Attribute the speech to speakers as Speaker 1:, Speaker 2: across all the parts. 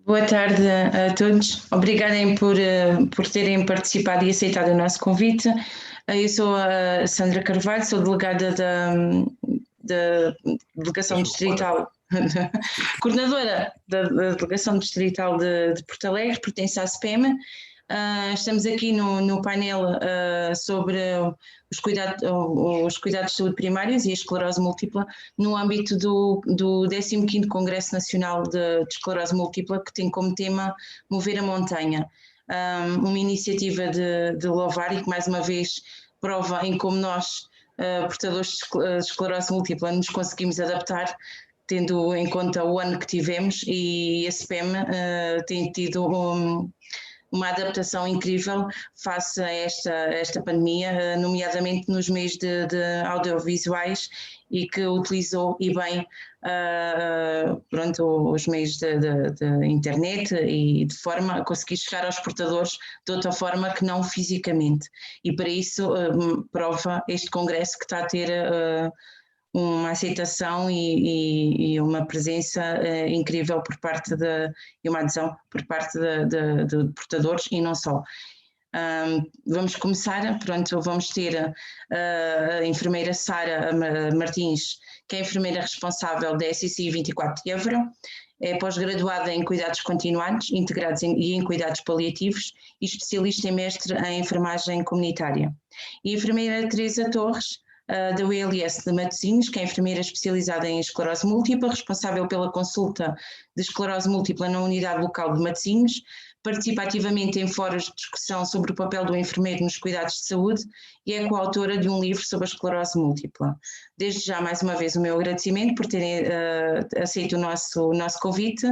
Speaker 1: Boa tarde a todos. Obrigada por terem participado e aceitado o nosso convite. Eu sou a Sandra Carvalho, sou delegada da Delegação Distrital, coordenadora da Delegação Distrital de Porto Alegre, pertence à SPEM. Estamos aqui no painel sobre os cuidados de saúde primários e a esclerose múltipla no âmbito do 15º Congresso Nacional de Esclerose Múltipla, que tem como tema Mover a Montanha, uma iniciativa de louvar e que mais uma vez prova em como nós, portadores de esclerose múltipla, nos conseguimos adaptar, tendo em conta o ano que tivemos, e a SPEM tem tido uma adaptação incrível face a esta pandemia, nomeadamente nos meios de audiovisuais, e que utilizou e bem os meios de internet e de forma a conseguir chegar aos portadores de outra forma que não fisicamente. E para isso prova este congresso que está a ter uma aceitação e uma presença incrível por parte e uma adesão por parte de portadores e não só. Vamos começar, vamos ter a enfermeira Sara Martins, que é a enfermeira responsável da SCI 24 de Évora, é pós-graduada em cuidados continuados, integrados e em cuidados paliativos e especialista em mestre em enfermagem comunitária. E a enfermeira Teresa Torres, da ULS de Matosinhos, que é enfermeira especializada em esclerose múltipla, responsável pela consulta de esclerose múltipla na unidade local de Matosinhos, participa ativamente em fóruns de discussão sobre o papel do enfermeiro nos cuidados de saúde e é coautora de um livro sobre a esclerose múltipla. Desde já, mais uma vez, o meu agradecimento por terem aceito o nosso convite.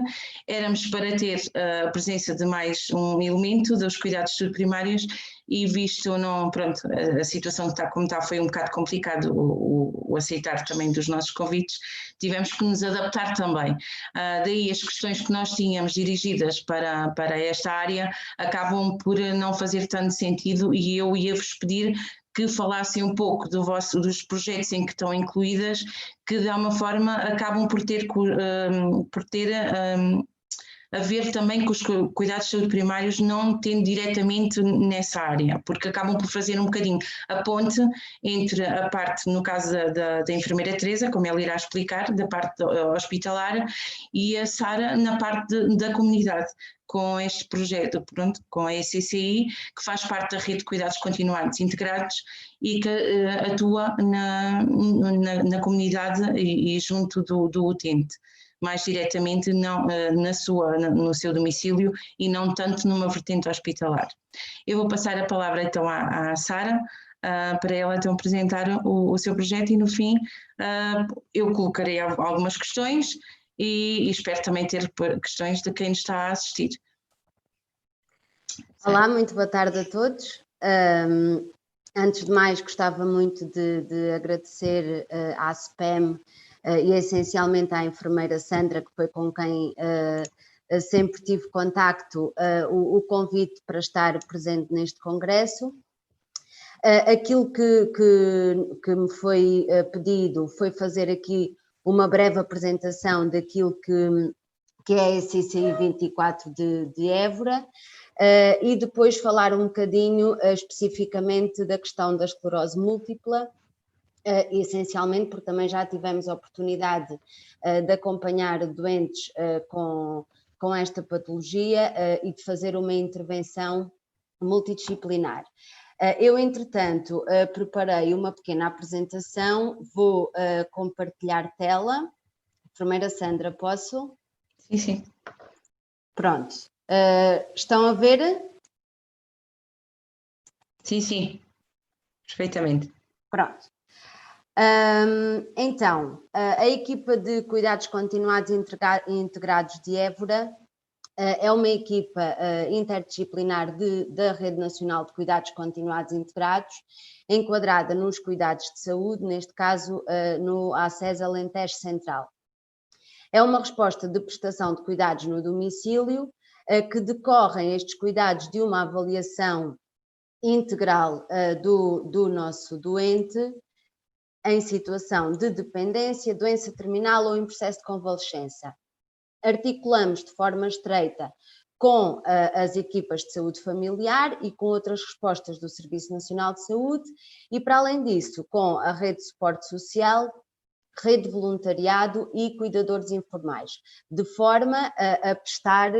Speaker 1: Éramos para ter a presença de mais um elemento dos cuidados de saúde primários e visto a situação que está como está, foi um bocado complicado o aceitar também dos nossos convites, tivemos que nos adaptar também. Daí as questões que nós tínhamos dirigidas para esta área acabam por não fazer tanto sentido e eu ia-vos pedir que falassem um pouco dos projetos em que estão incluídas, que de alguma forma acabam por ter a ver também com os cuidados de saúde primários não tendo diretamente nessa área, porque acabam por fazer um bocadinho a ponte entre a parte, no caso da enfermeira Teresa, como ela irá explicar, da parte hospitalar, e a Sara na parte da comunidade, com este projeto, com a SCI, que faz parte da rede de cuidados continuados integrados e que atua na comunidade e junto do utente, mais diretamente no seu domicílio e não tanto numa vertente hospitalar. Eu vou passar a palavra então à Sara, para ela então apresentar o seu projeto e no fim eu colocarei algumas questões e espero também ter questões de quem está a assistir.
Speaker 2: Olá, muito boa tarde a todos. Antes de mais, gostava muito de agradecer à SPEM e essencialmente à enfermeira Sandra, que foi com quem sempre tive contacto, o convite para estar presente neste congresso. Aquilo que me foi pedido foi fazer aqui uma breve apresentação daquilo que é a SCI 24 de Évora, e depois falar um bocadinho especificamente da questão da esclerose múltipla, essencialmente porque também já tivemos a oportunidade de acompanhar doentes com esta patologia e de fazer uma intervenção multidisciplinar. Eu, entretanto, preparei uma pequena apresentação, vou compartilhar tela. Enfermeira Sandra, posso?
Speaker 1: Sim, sim.
Speaker 2: Pronto. Estão a ver?
Speaker 1: Sim, sim. Perfeitamente.
Speaker 2: Pronto. Então, a equipa de cuidados continuados integrados de Évora é uma equipa interdisciplinar da Rede Nacional de Cuidados Continuados Integrados, enquadrada nos cuidados de saúde, neste caso no ACES Alentejo Central. É uma resposta de prestação de cuidados no domicílio, que decorrem estes cuidados de uma avaliação integral do nosso doente em situação de dependência, doença terminal ou em processo de convalescença. articulamos de forma estreita com as equipas de saúde familiar e com outras respostas do Serviço Nacional de Saúde e, para além disso, com a rede de suporte social, rede de voluntariado e cuidadores informais, de forma a prestar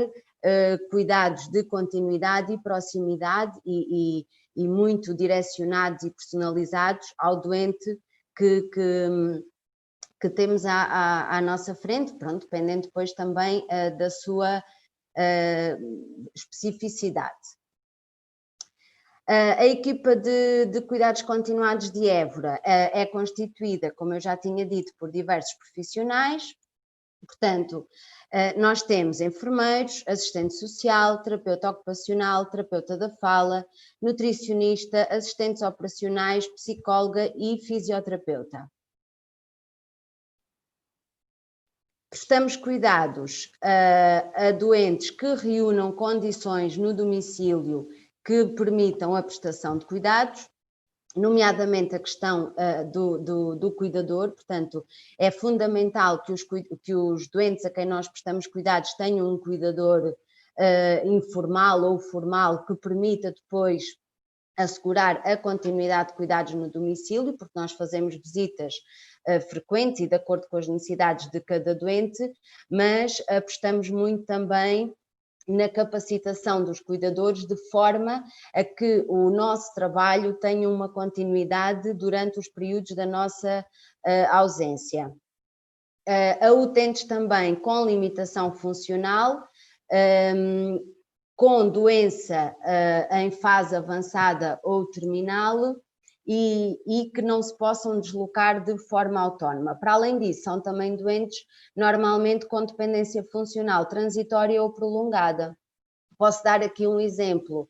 Speaker 2: cuidados de continuidade e proximidade e muito direcionados e personalizados ao doente que temos à nossa frente, pronto, dependendo depois também da sua especificidade. A equipa de cuidados continuados de Évora é constituída, como eu já tinha dito, por diversos profissionais. Portanto, nós temos enfermeiros, assistente social, terapeuta ocupacional, terapeuta da fala, nutricionista, assistentes operacionais, psicóloga e fisioterapeuta. Prestamos cuidados a doentes que reúnam condições no domicílio que permitam a prestação de cuidados, nomeadamente a questão do cuidador. Portanto, é fundamental que os doentes a quem nós prestamos cuidados tenham um cuidador informal ou formal que permita depois assegurar a continuidade de cuidados no domicílio, porque nós fazemos visitas frequentes e de acordo com as necessidades de cada doente, mas apostamos muito também na capacitação dos cuidadores de forma a que o nosso trabalho tenha uma continuidade durante os períodos da nossa ausência. A utentes também com limitação funcional, com doença em fase avançada ou terminal e que não se possam deslocar de forma autónoma. Para além disso, são também doentes normalmente com dependência funcional transitória ou prolongada. Posso dar aqui um exemplo.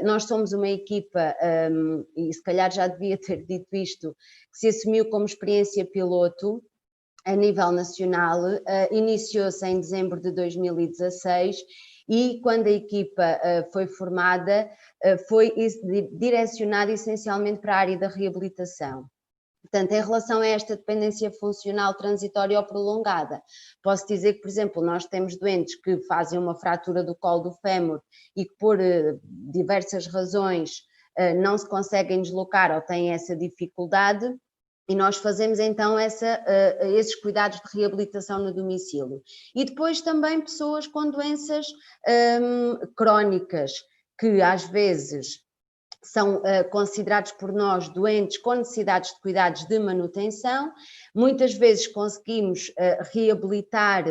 Speaker 2: Nós somos uma equipa, e se calhar já devia ter dito isto, que se assumiu como experiência piloto a nível nacional, iniciou-se em dezembro de 2016 e quando a equipa foi formada, foi direcionada essencialmente para a área da reabilitação. Portanto, em relação a esta dependência funcional transitória ou prolongada, posso dizer que, por exemplo, nós temos doentes que fazem uma fratura do colo do fémur e que por diversas razões não se conseguem deslocar ou têm essa dificuldade, e nós fazemos então esses cuidados de reabilitação no domicílio. E depois também pessoas com doenças crónicas, que às vezes são considerados por nós doentes com necessidades de cuidados de manutenção. Muitas vezes conseguimos reabilitar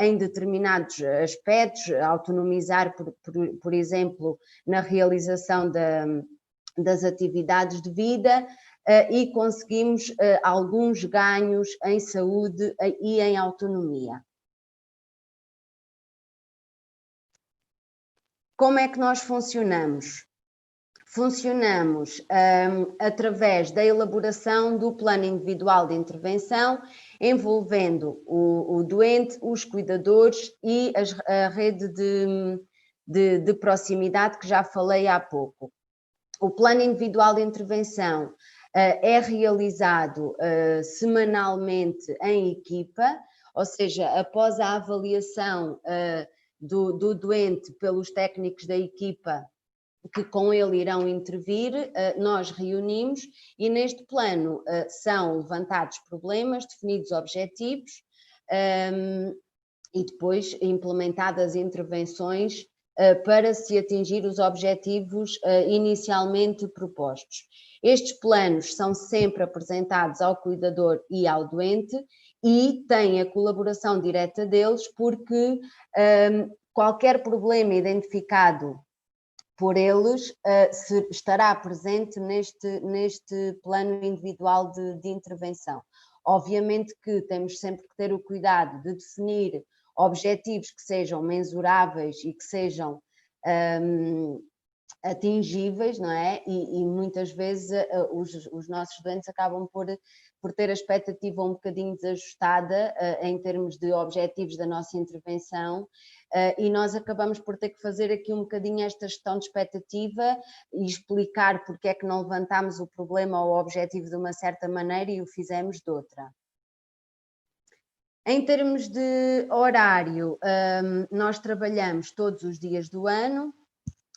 Speaker 2: em determinados aspectos, autonomizar, por exemplo, na realização das atividades de vida e conseguimos alguns ganhos em saúde e em autonomia. Como é que nós funcionamos? Funcionamos através da elaboração do plano individual de intervenção, envolvendo o doente, os cuidadores e a rede de proximidade que já falei há pouco. O plano individual de intervenção é realizado semanalmente em equipa, ou seja, após a avaliação do doente pelos técnicos da equipa que com ele irão intervir, nós reunimos e neste plano são levantados problemas, definidos objetivos e depois implementadas intervenções para se atingir os objetivos inicialmente propostos. Estes planos são sempre apresentados ao cuidador e ao doente e têm a colaboração direta deles porque qualquer problema identificado por eles estará presente neste plano individual de intervenção. Obviamente que temos sempre que ter o cuidado de definir objetivos que sejam mensuráveis e que sejam atingíveis, não é? E muitas vezes os nossos doentes acabam por ter a expectativa um bocadinho desajustada em termos de objetivos da nossa intervenção e nós acabamos por ter que fazer aqui um bocadinho esta gestão de expectativa e explicar porque é que não levantámos o problema ou o objetivo de uma certa maneira e o fizemos de outra. Em termos de horário, nós trabalhamos todos os dias do ano,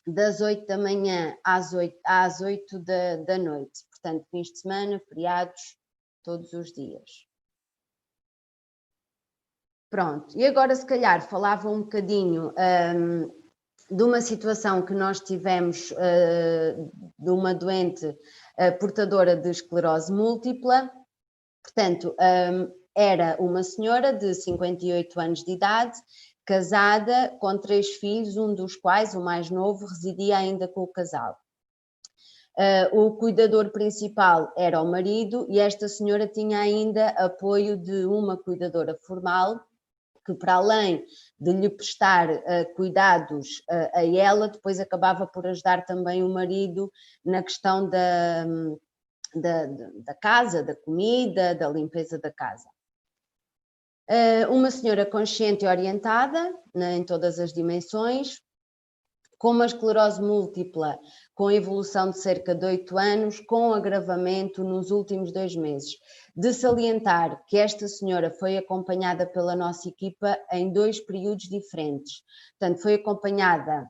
Speaker 2: das 8 da manhã às 8 da noite. Portanto, fins de semana, feriados, todos os dias. Pronto, e agora se calhar falava um bocadinho de uma situação que nós tivemos de uma doente portadora de esclerose múltipla. Portanto, era uma senhora de 58 anos de idade, casada, com 3 filhos, um dos quais, o mais novo, residia ainda com o casal. O cuidador principal era o marido e esta senhora tinha ainda apoio de uma cuidadora formal, que para além de lhe prestar cuidados a ela, depois acabava por ajudar também o marido na questão da casa, da comida, da limpeza da casa. Uma senhora consciente e orientada, em todas as dimensões, com uma esclerose múltipla, com evolução de cerca de 8 anos, com agravamento nos últimos 2 meses. De salientar que esta senhora foi acompanhada pela nossa equipa em 2 períodos diferentes. Portanto, foi acompanhada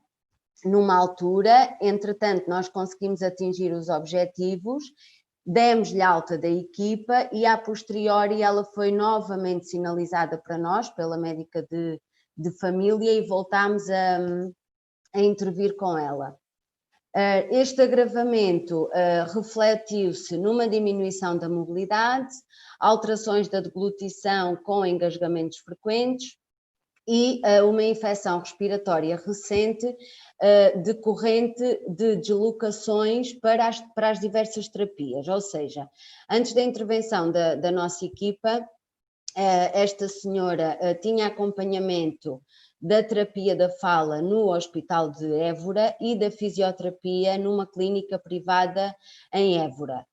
Speaker 2: numa altura, entretanto, nós conseguimos atingir os objetivos, demos-lhe alta da equipa e, a posteriori, ela foi novamente sinalizada para nós, pela médica de família, e voltámos a intervir com ela. Este agravamento refletiu-se numa diminuição da mobilidade, alterações da deglutição com engasgamentos frequentes e uma infecção respiratória recente decorrente de deslocações para as diversas terapias. Ou seja, antes da intervenção da nossa equipa, esta senhora tinha acompanhamento da terapia da fala no Hospital de Évora e da fisioterapia numa clínica privada em Évora.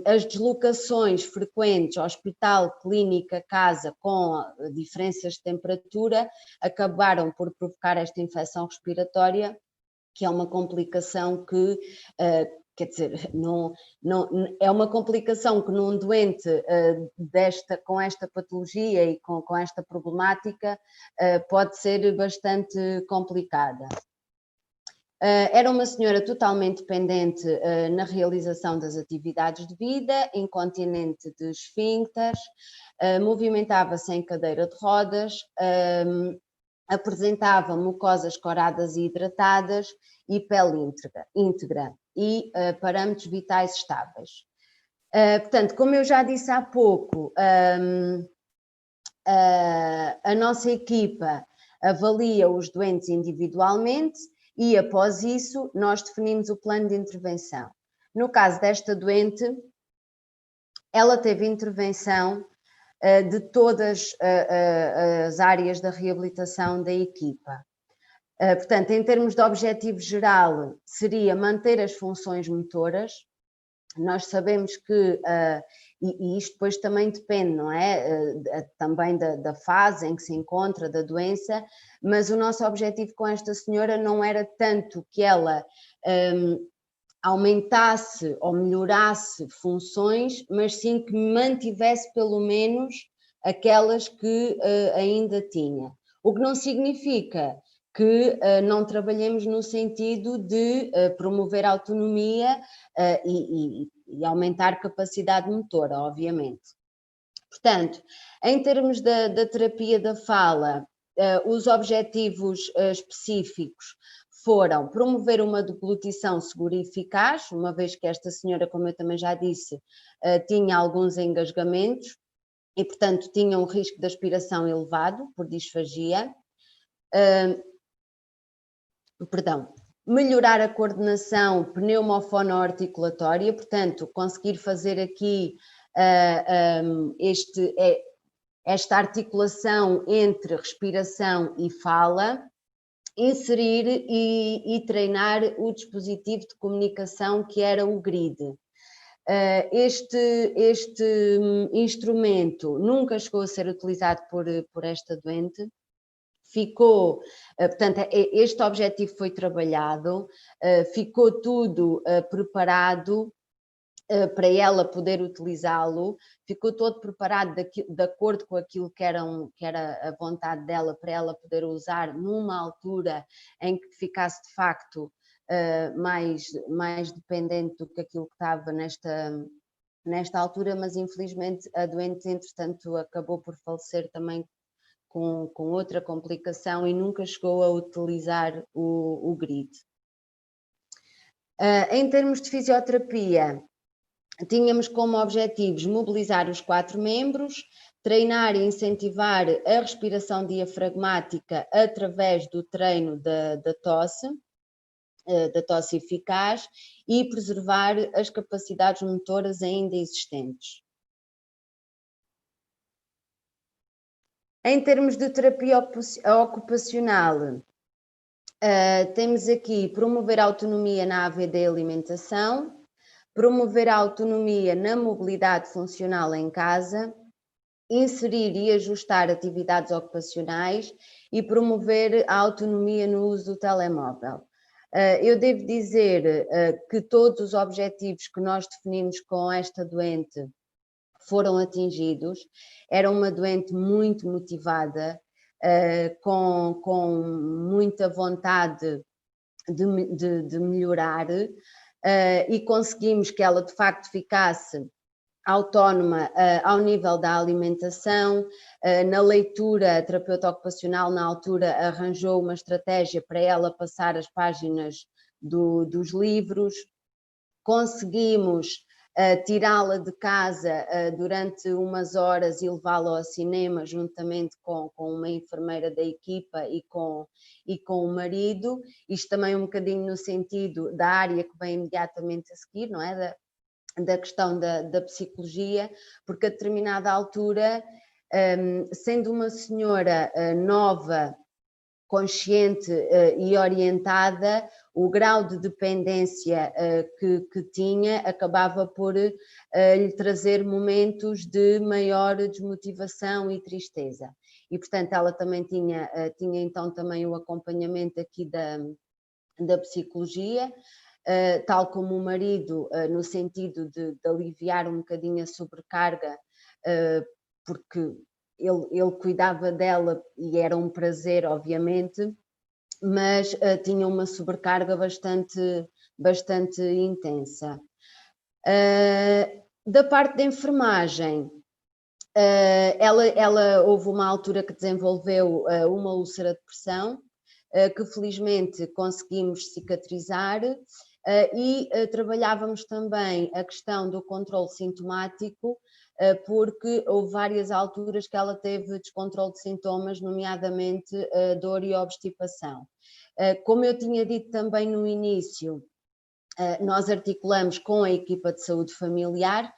Speaker 2: As deslocações frequentes, hospital, clínica, casa, com diferenças de temperatura, acabaram por provocar esta infecção respiratória, que é uma complicação que quer dizer, é uma complicação que num doente com esta patologia e com esta problemática pode ser bastante complicada. Era uma senhora totalmente dependente na realização das atividades de vida, incontinente de esfíncteres, movimentava-se em cadeira de rodas, apresentava mucosas coradas e hidratadas e pele íntegra e parâmetros vitais estáveis. Portanto, como eu já disse há pouco, a nossa equipa avalia os doentes individualmente e, após isso, nós definimos o plano de intervenção. No caso desta doente, ela teve intervenção de todas as áreas da reabilitação da equipa. Portanto, em termos de objetivo geral, seria manter as funções motoras. Nós sabemos que, e isto depois também depende, não é? Também da fase em que se encontra, da doença, mas o nosso objetivo com esta senhora não era tanto que ela aumentasse ou melhorasse funções, mas sim que mantivesse pelo menos aquelas que ainda tinha. O que não significa que não trabalhemos no sentido de promover a autonomia e aumentar capacidade motora, obviamente. Portanto, em termos da terapia da fala, os objetivos específicos foram promover uma deglutição segura e eficaz, uma vez que esta senhora, como eu também já disse, tinha alguns engasgamentos e, portanto, tinha um risco de aspiração elevado por disfagia. Melhorar a coordenação pneumofonoarticulatória, portanto, conseguir fazer aqui esta articulação entre respiração e fala, inserir e treinar o dispositivo de comunicação que era o GRID. Este instrumento nunca chegou a ser utilizado por esta doente. Ficou, portanto, este objetivo foi trabalhado, ficou tudo preparado para ela poder utilizá-lo, ficou todo preparado de acordo com aquilo que era a vontade dela, para ela poder usar numa altura em que ficasse de facto mais dependente do que aquilo que estava nesta altura, mas infelizmente a doente entretanto acabou por falecer também com outra complicação e nunca chegou a utilizar o grid. Em termos de fisioterapia, tínhamos como objetivos mobilizar os 4 membros, treinar e incentivar a respiração diafragmática através do treino da tosse eficaz e preservar as capacidades motoras ainda existentes. Em termos de terapia ocupacional, temos aqui promover a autonomia na AVD alimentação, promover a autonomia na mobilidade funcional em casa, inserir e ajustar atividades ocupacionais e promover a autonomia no uso do telemóvel. Eu devo dizer que todos os objetivos que nós definimos com esta doente foram atingidos. Era uma doente muito motivada, com muita vontade de melhorar, e conseguimos que ela de facto ficasse autónoma ao nível da alimentação. Na leitura, a terapeuta ocupacional na altura arranjou uma estratégia para ela passar as páginas dos livros. Conseguimos tirá-la de casa durante umas horas e levá-la ao cinema juntamente com uma enfermeira da equipa e com o marido. Isto também um bocadinho no sentido da área que vem imediatamente a seguir, não é? Da questão da psicologia, porque a determinada altura, sendo uma senhora nova, consciente e orientada, o grau de dependência que tinha acabava por lhe trazer momentos de maior desmotivação e tristeza. E, portanto, ela também tinha então também o acompanhamento aqui da psicologia, tal como o marido, no sentido de aliviar um bocadinho a sobrecarga, porque ele cuidava dela e era um prazer, obviamente, mas tinha uma sobrecarga bastante intensa. Da parte da enfermagem, ela houve uma altura que desenvolveu uma úlcera de pressão, que felizmente conseguimos cicatrizar, e trabalhávamos também a questão do controle sintomático, porque houve várias alturas que ela teve descontrole de sintomas, nomeadamente dor e obstipação. Como eu tinha dito também no início, nós articulamos com a equipa de saúde familiar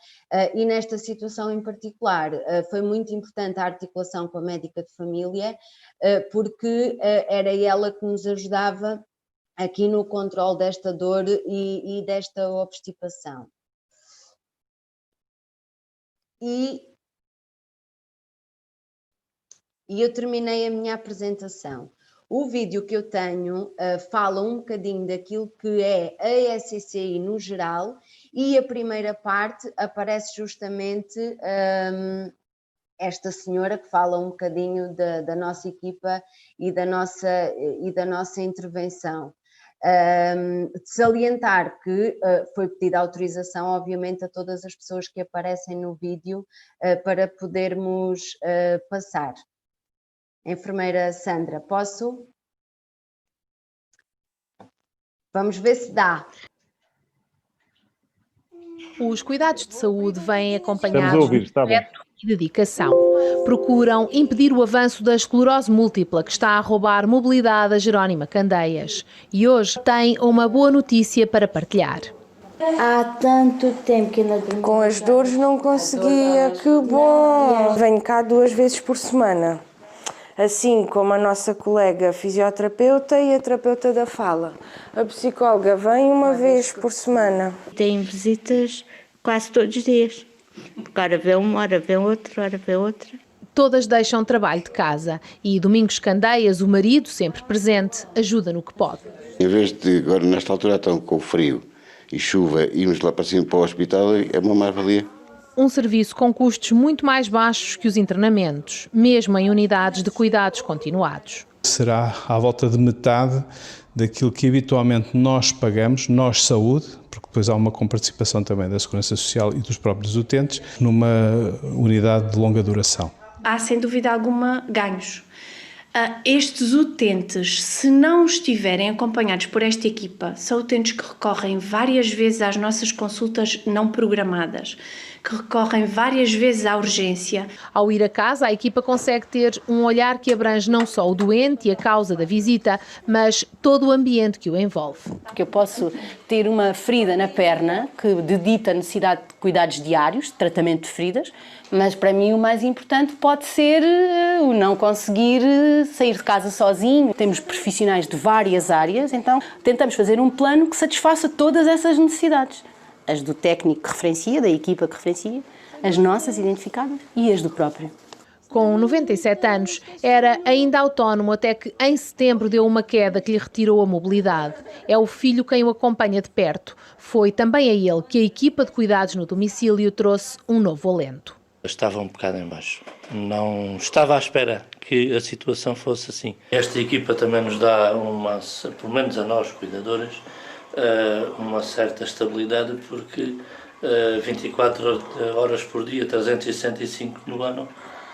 Speaker 2: e nesta situação em particular foi muito importante a articulação com a médica de família, porque era ela que nos ajudava aqui no controle desta dor e desta obstipação. E eu terminei a minha apresentação. O vídeo que eu tenho fala um bocadinho daquilo que é a SCCI no geral, e a primeira parte aparece justamente esta senhora que fala um bocadinho da nossa equipa e da nossa intervenção. De salientar que foi pedida autorização, obviamente, a todas as pessoas que aparecem no vídeo para podermos passar. Enfermeira Sandra, posso? Vamos ver se dá.
Speaker 3: Os cuidados de saúde vêm acompanhados de afeto e dedicação. Procuram impedir o avanço da esclerose múltipla, que está a roubar mobilidade a Jerónima Candeias. E hoje tem uma boa notícia para partilhar.
Speaker 4: Há tanto tempo que ainda dormi.
Speaker 5: Com as dores não conseguia, que bom! Venho cá 2 vezes por semana, assim como a nossa colega fisioterapeuta e a terapeuta da fala. A psicóloga vem uma vez por semana.
Speaker 4: Tem visitas quase todos os dias. Ora vê uma, ora vê outra, ora vê outra.
Speaker 3: Todas deixam trabalho de casa e Domingos Candeias, o marido, sempre presente, ajuda no que pode.
Speaker 6: Em vez de agora nesta altura estão com o frio e chuva, irmos lá para cima para o hospital é uma mais-valia.
Speaker 3: Um serviço com custos muito mais baixos que os internamentos, mesmo em unidades de cuidados continuados.
Speaker 7: Será à volta de metade daquilo que habitualmente nós pagamos, nós saúde, porque depois há uma comparticipação também da Segurança Social e dos próprios utentes, numa unidade de longa duração.
Speaker 8: Há sem dúvida alguma ganhos. Estes utentes, se não estiverem acompanhados por esta equipa, são utentes que recorrem várias vezes às nossas consultas não programadas, que recorrem várias vezes à urgência.
Speaker 3: Ao ir a casa, a equipa consegue ter um olhar que abrange não só o doente e a causa da visita, mas todo o ambiente que o envolve.
Speaker 9: Porque eu posso ter uma ferida na perna que dita a necessidade de cuidados diários, de tratamento de feridas, mas para mim o mais importante pode ser o não conseguir sair de casa sozinho. Temos profissionais de várias áreas, então tentamos fazer um plano que satisfaça todas essas necessidades. As do técnico que referencia, da equipa que referencia, as nossas identificadas e as do próprio.
Speaker 3: Com 97 anos, era ainda autónomo até que em setembro deu uma queda que lhe retirou a mobilidade. É o filho quem o acompanha de perto. Foi também a ele que a equipa de cuidados no domicílio trouxe um novo alento.
Speaker 10: Estava um bocado em baixo. Não estava à espera que a situação fosse assim. Esta equipa também nos dá, pelo menos a nós, cuidadoras, uma certa estabilidade, porque 24 horas por dia, 365 no ano,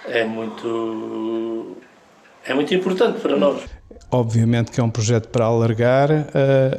Speaker 10: é muito importante para nós.
Speaker 7: Obviamente que é um projeto para alargar,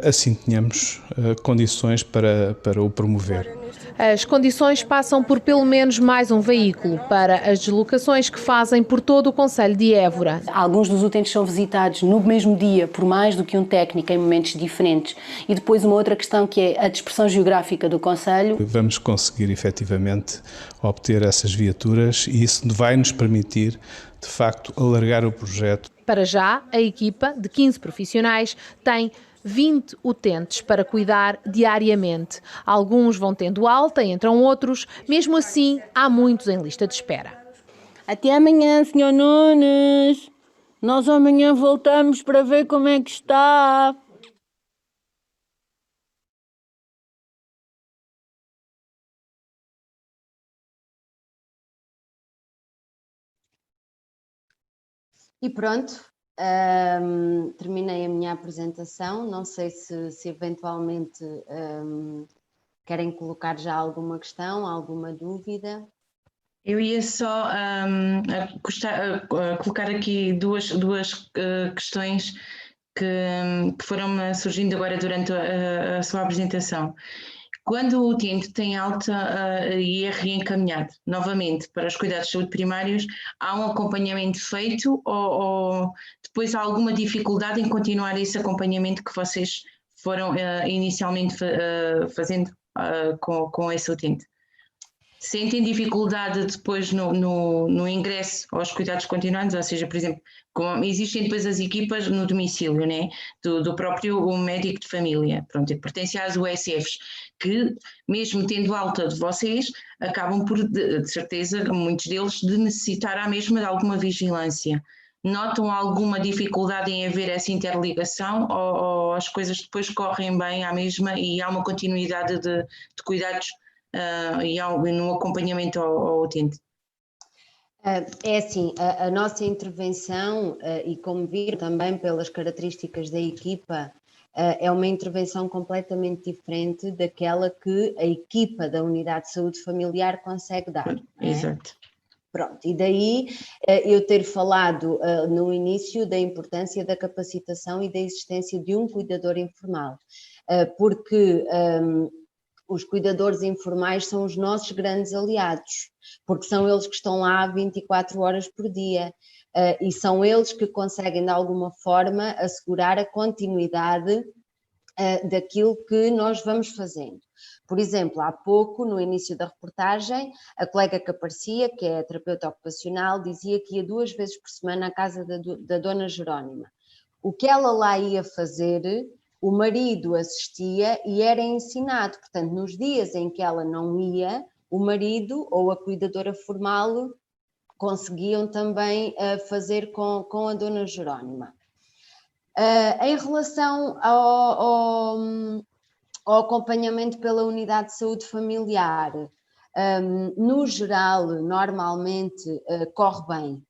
Speaker 7: assim tenhamos condições para o promover.
Speaker 3: As condições passam por pelo menos mais um veículo para as deslocações que fazem por todo o concelho de Évora.
Speaker 9: Alguns dos utentes são visitados no mesmo dia por mais do que um técnico em momentos diferentes. E depois uma outra questão que é a dispersão geográfica do concelho.
Speaker 7: Vamos conseguir efetivamente obter essas viaturas e isso vai nos permitir, de facto, alargar o projeto.
Speaker 3: Para já, a equipa de 15 profissionais tem 20 utentes para cuidar diariamente. Alguns vão tendo alta, entram outros. Mesmo assim, há muitos em lista de espera.
Speaker 4: Até amanhã, Sr. Nunes. Nós amanhã voltamos para ver como é que está.
Speaker 2: E pronto, terminei a minha apresentação. Não sei se eventualmente querem colocar já alguma questão, alguma dúvida.
Speaker 1: Eu ia só colocar aqui duas questões que foram surgindo agora durante a sua apresentação. Quando o utente tem alta e é reencaminhado novamente para os cuidados de saúde primários, há um acompanhamento feito ou depois há alguma dificuldade em continuar esse acompanhamento que vocês foram inicialmente fazendo com esse utente? Sentem dificuldade depois no ingresso aos cuidados continuados, ou seja, por exemplo, como existem depois as equipas no domicílio, né? do próprio médico de família, pronto, que pertence às USFs, que mesmo tendo alta de vocês, acabam por, de certeza, muitos deles, de necessitar à mesma de alguma vigilância. Notam alguma dificuldade em haver essa interligação ou as coisas depois correm bem à mesma e há uma continuidade de cuidados e no acompanhamento ao utente?
Speaker 2: É assim, a nossa intervenção, e como viram também pelas características da equipa, é uma intervenção completamente diferente daquela que a equipa da Unidade de Saúde Familiar consegue dar.
Speaker 1: Exato.
Speaker 2: Pronto, e daí eu ter falado no início da importância da capacitação e da existência de um cuidador informal, porque os cuidadores informais são os nossos grandes aliados, porque são eles que estão lá 24 horas por dia e são eles que conseguem de alguma forma assegurar a continuidade daquilo que nós vamos fazendo. Por exemplo, há pouco, no início da reportagem, a colega que aparecia, que é a terapeuta ocupacional, dizia que ia 2 vezes por semana à casa da Dona Jerónima. O que ela lá ia fazer, o marido assistia e era ensinado. Portanto, nos dias em que ela não ia, o marido ou a cuidadora formal conseguiam também fazer com a Dona Jerónima. Em relação O acompanhamento pela unidade de saúde familiar, no geral, normalmente corre bem.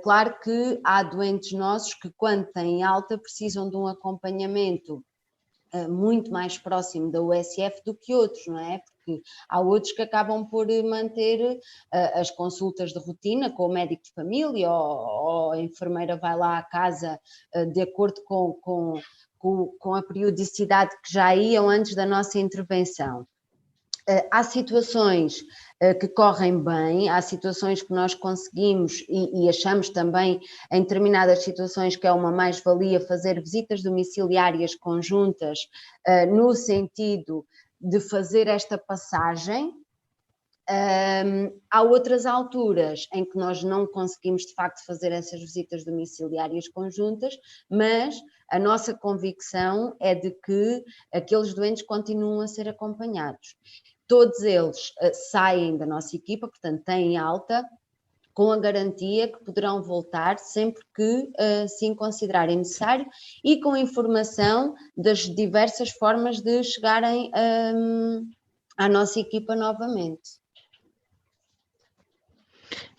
Speaker 2: Claro que há doentes nossos que, quando têm alta, precisam de um acompanhamento muito mais próximo da USF do que outros, não é? Porque há outros que acabam por manter as consultas de rotina com o médico de família, ou a enfermeira vai lá à casa de acordo com a periodicidade que já iam antes da nossa intervenção. Há situações que correm bem, há situações que nós conseguimos e achamos também em determinadas situações que é uma mais-valia fazer visitas domiciliárias conjuntas no sentido de fazer esta passagem. Há outras alturas em que nós não conseguimos de facto fazer essas visitas domiciliárias conjuntas, mas a nossa convicção é de que aqueles doentes continuam a ser acompanhados. Todos eles saem da nossa equipa, portanto têm alta, com a garantia que poderão voltar sempre que assim considerarem necessário e com informação das diversas formas de chegarem à nossa equipa novamente.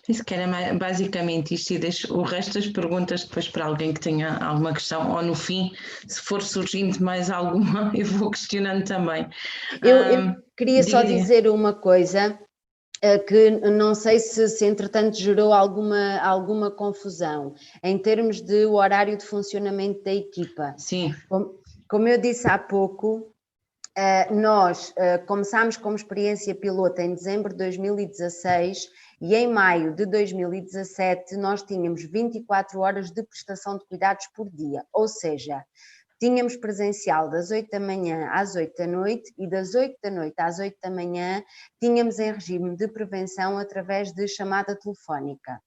Speaker 1: Isso que era basicamente isto, e deixo o resto das perguntas depois para alguém que tenha alguma questão, ou no fim, se for surgindo mais alguma, eu vou questionando também.
Speaker 2: Eu queria só dizer uma coisa, que não sei se entretanto gerou alguma confusão, em termos de o horário de funcionamento da equipa.
Speaker 1: Sim.
Speaker 2: Como eu disse há pouco, nós começámos como experiência piloto em dezembro de 2016 e em maio de 2017 nós tínhamos 24 horas de prestação de cuidados por dia, ou seja, tínhamos presencial das 8 da manhã às 8 da noite e das 8 da noite às 8 da manhã tínhamos em regime de prevenção através de chamada telefónica.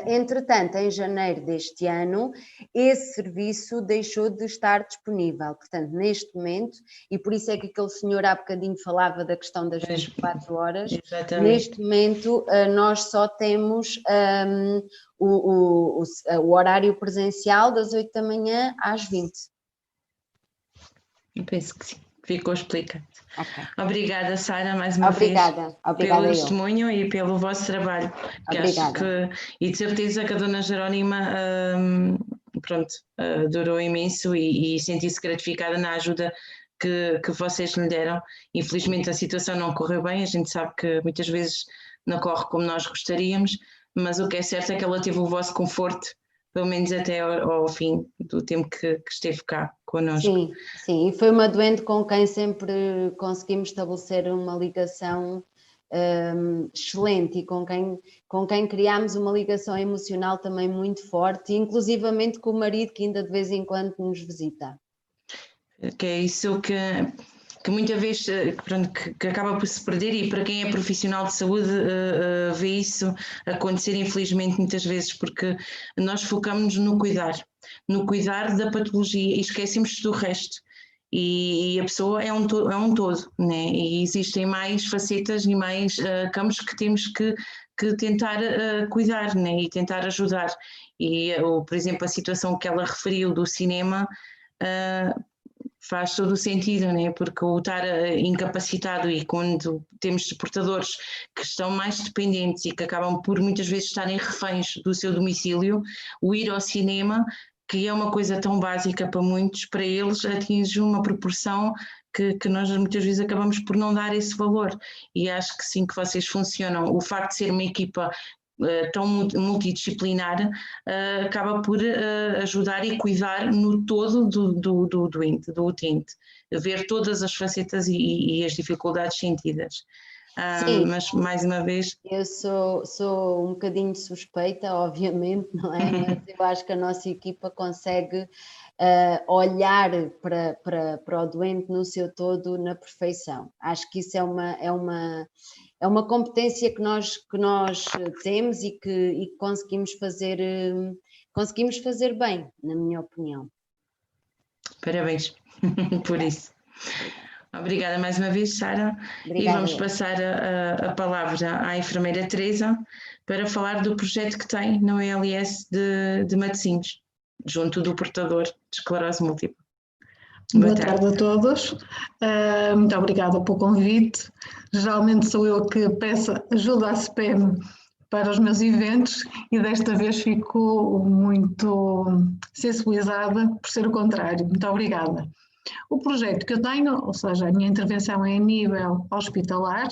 Speaker 2: Entretanto, em janeiro deste ano, esse serviço deixou de estar disponível. Portanto, neste momento, e por isso é que aquele senhor há bocadinho falava da questão das 24 horas,
Speaker 1: exatamente.
Speaker 2: Neste momento nós só temos o horário presencial das 8 da manhã às 20.
Speaker 1: Eu penso que sim, ficou explicado.
Speaker 2: Okay.
Speaker 1: Obrigada, Sara, mais uma vez pelo testemunho e pelo vosso trabalho, que acho que, e de certeza que a Dona Jerónima durou imenso e senti-se gratificada na ajuda que vocês lhe deram. Infelizmente a situação não correu bem, a gente sabe que muitas vezes não corre como nós gostaríamos, mas o que é certo é que ela teve o vosso conforto, pelo menos até ao fim do tempo que esteve cá connosco.
Speaker 2: Sim, e foi uma doente com quem sempre conseguimos estabelecer uma ligação excelente e com quem criámos uma ligação emocional também muito forte, inclusivamente com o marido que ainda de vez em quando nos visita.
Speaker 1: Que é isso que muitas vezes que acaba por se perder, e para quem é profissional de saúde vê isso acontecer infelizmente muitas vezes, porque nós focamos no cuidar da patologia e esquecemos do resto, e a pessoa é um todo, né? E existem mais facetas e mais campos que temos que tentar cuidar, né? E tentar ajudar, e por exemplo a situação que ela referiu do cinema faz todo o sentido, né? Porque o estar incapacitado, e quando temos portadores que estão mais dependentes e que acabam por muitas vezes estarem reféns do seu domicílio, o ir ao cinema, que é uma coisa tão básica para muitos, para eles atinge uma proporção que nós muitas vezes acabamos por não dar esse valor, e acho que sim, que vocês funcionam. O facto de ser uma equipa tão multidisciplinar acaba por ajudar e cuidar no todo do doente, do utente, ver todas as facetas e as dificuldades sentidas.
Speaker 2: Sim,
Speaker 1: mas mais uma vez...
Speaker 2: Eu sou um bocadinho suspeita, obviamente, não é? Mas eu acho que a nossa equipa consegue olhar para o doente no seu todo na perfeição. Acho que isso é uma competência que nós temos e que conseguimos fazer bem, na minha opinião.
Speaker 1: Parabéns por isso. Obrigada mais uma vez, Sara. E vamos passar a palavra à enfermeira Teresa para falar do projeto que tem no ELS de Matosinhos, junto do portador de esclerose múltipla.
Speaker 11: Boa tarde a todos. Muito obrigada pelo convite. Geralmente sou eu que peço ajuda à SPEM para os meus eventos e desta vez fico muito sensibilizada por ser o contrário. Muito obrigada. O projeto que eu tenho, ou seja, a minha intervenção é a nível hospitalar,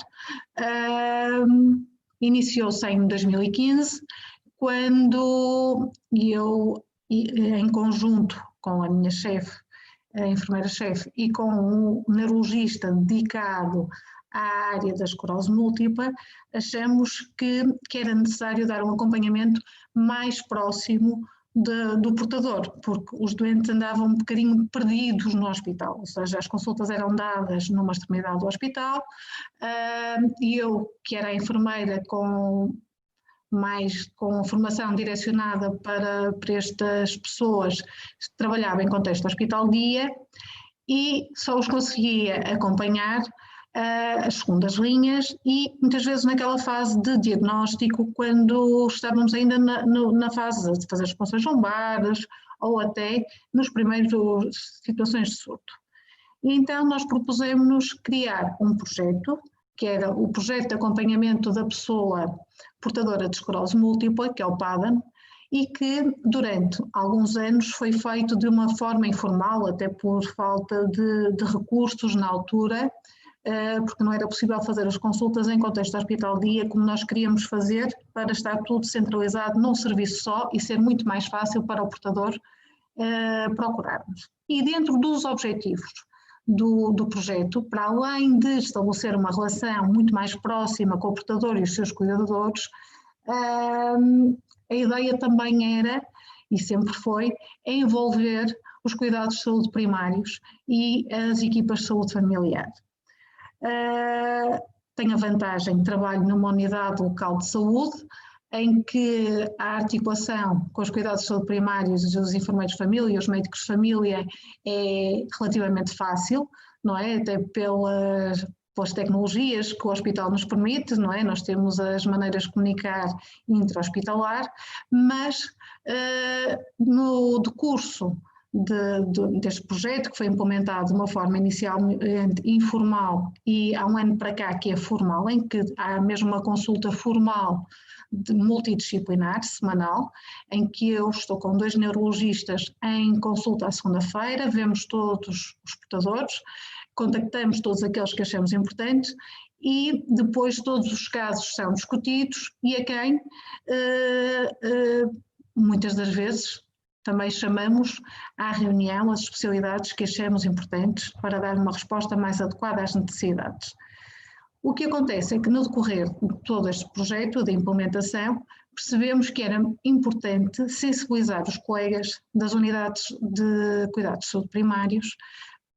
Speaker 11: iniciou-se em 2015, quando eu, em conjunto com a minha chefe, a enfermeira-chefe, e com um neurologista dedicado à área da esclerose múltipla, achamos que era necessário dar um acompanhamento mais próximo do portador, porque os doentes andavam um bocadinho perdidos no hospital, ou seja, as consultas eram dadas numa extremidade do hospital, e eu, que era a enfermeira com formação direcionada para estas pessoas, trabalhava em contexto hospital-dia e só os conseguia acompanhar as segundas linhas e muitas vezes naquela fase de diagnóstico, quando estávamos ainda na fase de fazer as punções lombares ou até nos primeiros situações de surto. E então nós propusemos-nos criar um projeto, que era o projeto de acompanhamento da pessoa portadora de esclerose múltipla, que é o PADAN, e que durante alguns anos foi feito de uma forma informal, até por falta de recursos na altura, porque não era possível fazer as consultas em contexto hospital-dia como nós queríamos fazer, para estar tudo centralizado num serviço só e ser muito mais fácil para o portador procurarmos. E dentro dos objetivos do projeto, para além de estabelecer uma relação muito mais próxima com o portador e os seus cuidadores, a ideia também era, e sempre foi, envolver os cuidados de saúde primários e as equipas de saúde familiar. Tenho a vantagem de trabalho numa unidade local de saúde, em que a articulação com os cuidados de saúde primários, os enfermeiros de família e os médicos de família é relativamente fácil, não é? Até pelas tecnologias que o hospital nos permite, não é? Nós temos as maneiras de comunicar intra-hospitalar, mas no decurso deste projeto, que foi implementado de uma forma inicialmente informal e há um ano para cá que é formal, em que há mesmo uma consulta formal multidisciplinar, semanal, em que eu estou com 2 neurologistas em consulta à segunda-feira, vemos todos os portadores, contactamos todos aqueles que achamos importantes e depois todos os casos são discutidos e a quem muitas das vezes também chamamos à reunião as especialidades que achamos importantes para dar uma resposta mais adequada às necessidades. O que acontece é que no decorrer de todo este projeto de implementação, percebemos que era importante sensibilizar os colegas das unidades de cuidados de saúde primários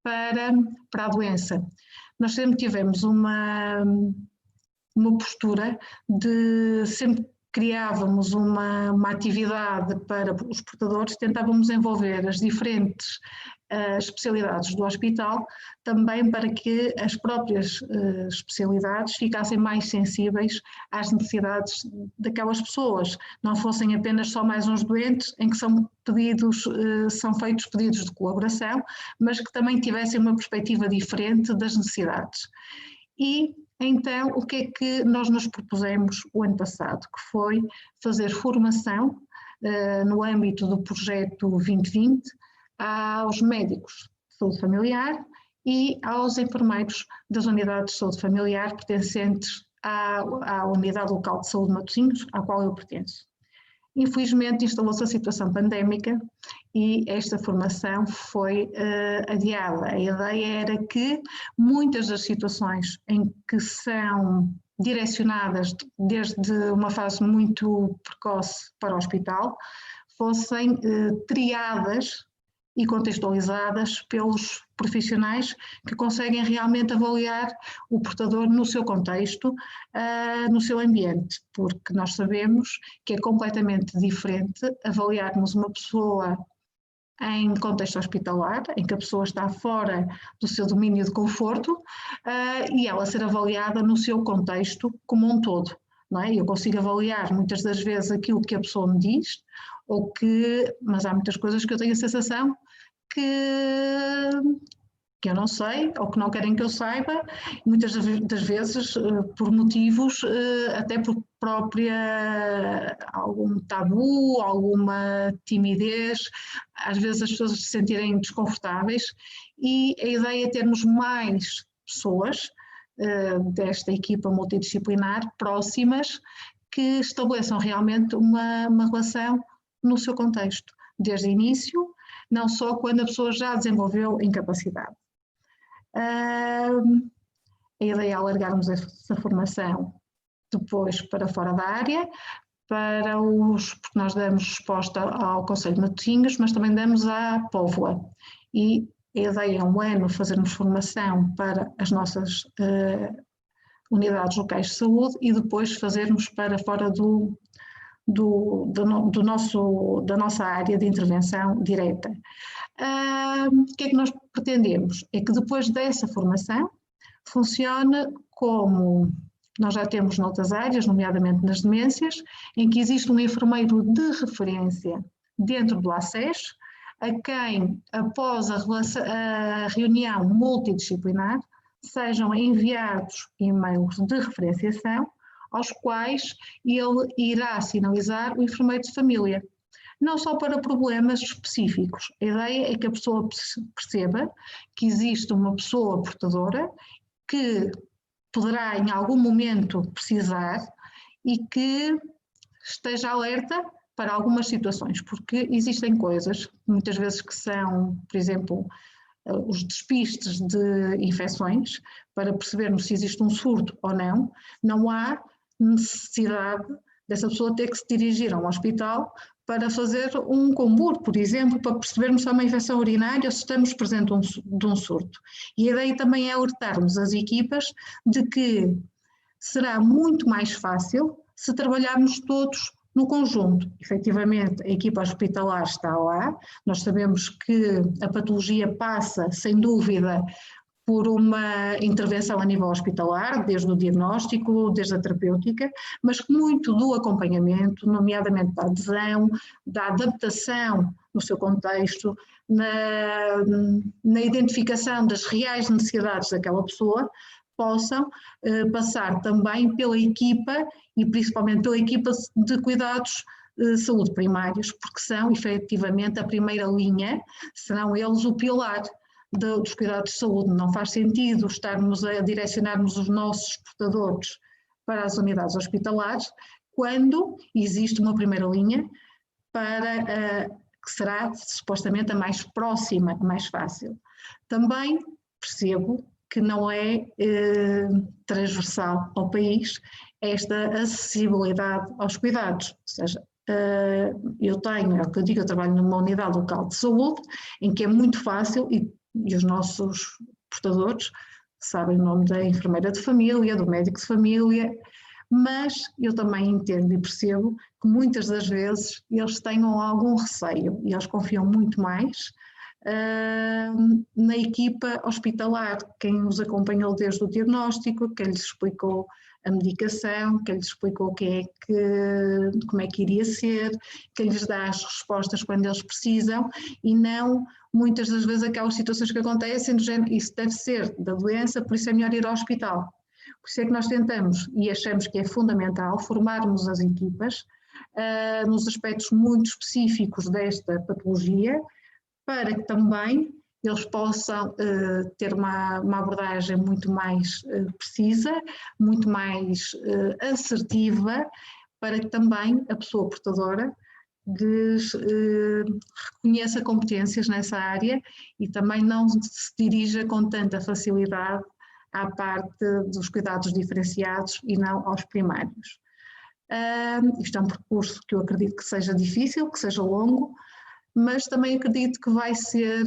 Speaker 11: para a doença. Nós sempre tivemos uma postura de sempre criávamos uma atividade para os portadores, tentávamos envolver as diferentes especialidades do hospital, também para que as próprias especialidades ficassem mais sensíveis às necessidades daquelas pessoas, não fossem apenas só mais uns doentes em que são feitos pedidos de colaboração, mas que também tivessem uma perspectiva diferente das necessidades. E então, o que é que nós nos propusemos o ano passado? Que foi fazer formação no âmbito do projeto 2020 aos médicos de saúde familiar e aos enfermeiros das unidades de saúde familiar pertencentes à unidade local de saúde de Matosinhos, à qual eu pertenço. Infelizmente instalou-se a situação pandémica e esta formação foi adiada. A ideia era que muitas das situações em que são direcionadas desde uma fase muito precoce para o hospital fossem triadas e contextualizadas pelos profissionais que conseguem realmente avaliar o portador no seu contexto, no seu ambiente, porque nós sabemos que é completamente diferente avaliarmos uma pessoa em contexto hospitalar, em que a pessoa está fora do seu domínio de conforto, e ela ser avaliada no seu contexto como um todo. Não é? Eu consigo avaliar muitas das vezes aquilo que a pessoa me diz, mas há muitas coisas que eu tenho a sensação que eu não sei ou que não querem que eu saiba, muitas das vezes por motivos, até por própria algum tabu, alguma timidez, às vezes as pessoas se sentirem desconfortáveis, e a ideia é termos mais pessoas desta equipa multidisciplinar próximas que estabeleçam realmente uma relação no seu contexto, desde o início, não só quando a pessoa já desenvolveu incapacidade. A ideia é alargarmos essa formação depois para fora da área, porque nós damos resposta ao Conselho de Matosinhos, mas também damos à Póvoa, e a ideia é um ano fazermos formação para as nossas unidades locais de saúde e depois fazermos para fora da nossa área de intervenção direta. O que é que nós pretendemos? É que depois dessa formação funcione como nós já temos noutras áreas, nomeadamente nas demências, em que existe um enfermeiro de referência dentro do ACES, a quem, após a reunião multidisciplinar, sejam enviados e-mails de referenciação, aos quais ele irá sinalizar o enfermeiro de família. Não só para problemas específicos. A ideia é que a pessoa perceba que existe uma pessoa portadora que poderá em algum momento precisar e que esteja alerta para algumas situações, porque existem coisas, muitas vezes que são, por exemplo, os despistes de infecções, para percebermos se existe um surto ou não, não há necessidade dessa pessoa ter que se dirigir a um hospital para fazer um combur, por exemplo, para percebermos se há uma infecção urinária ou se estamos presentes de um surto. E a ideia também é alertarmos as equipas de que será muito mais fácil se trabalharmos todos no conjunto. Efetivamente, a equipa hospitalar está lá, nós sabemos que a patologia passa, sem dúvida, por uma intervenção a nível hospitalar, desde o diagnóstico, desde a terapêutica, mas muito do acompanhamento, nomeadamente da adesão, da adaptação no seu contexto, na identificação das reais necessidades daquela pessoa, possam passar também pela equipa e principalmente pela equipa de cuidados de saúde primários, porque são efetivamente a primeira linha, serão eles o pilar dos cuidados de saúde. Não faz sentido estarmos a direcionarmos os nossos portadores para as unidades hospitalares quando existe uma primeira linha que será supostamente a mais próxima, a mais fácil. Também percebo que não é transversal ao país esta acessibilidade aos cuidados, ou seja, eu tenho, é o que eu digo, eu trabalho numa unidade local de saúde em que é muito fácil e os nossos portadores sabem o nome da enfermeira de família, do médico de família, mas eu também entendo e percebo que muitas das vezes eles tenham algum receio e eles confiam muito mais na equipa hospitalar, quem os acompanhou desde o diagnóstico, quem lhes explicou a medicação, quem lhes explicou como é que iria ser, quem lhes dá as respostas quando eles precisam e não muitas das vezes aquelas situações que acontecem do género, isso deve ser da doença, por isso é melhor ir ao hospital. Por isso é que nós tentamos e achamos que é fundamental formarmos as equipas nos aspectos muito específicos desta patologia, para que também eles possam ter uma abordagem muito mais precisa, muito mais assertiva, para que também a pessoa portadora reconheça competências nessa área e também não se dirija com tanta facilidade à parte dos cuidados diferenciados e não aos primários. Isto é um percurso que eu acredito que seja difícil, que seja longo, mas também acredito que vai ser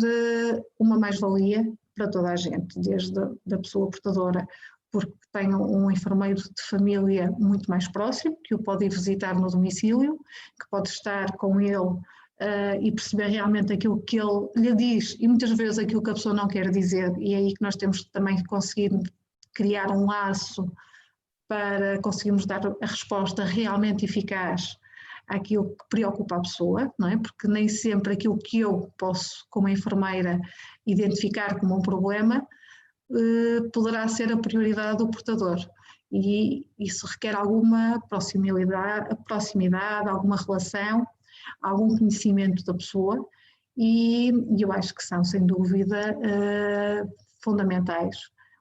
Speaker 11: uma mais-valia para toda a gente, desde a pessoa portadora, porque tem um enfermeiro de família muito mais próximo, que o pode ir visitar no domicílio, que pode estar com ele e perceber realmente aquilo que ele lhe diz e muitas vezes aquilo que a pessoa não quer dizer, e é aí que nós temos também que conseguir criar um laço para conseguirmos dar a resposta realmente eficaz àquilo que preocupa a pessoa, não é? Porque nem sempre aquilo que eu posso, como enfermeira, identificar como um problema, poderá ser a prioridade do portador. E isso requer alguma proximidade, alguma relação, algum conhecimento da pessoa, e eu acho que são, sem dúvida, fundamentais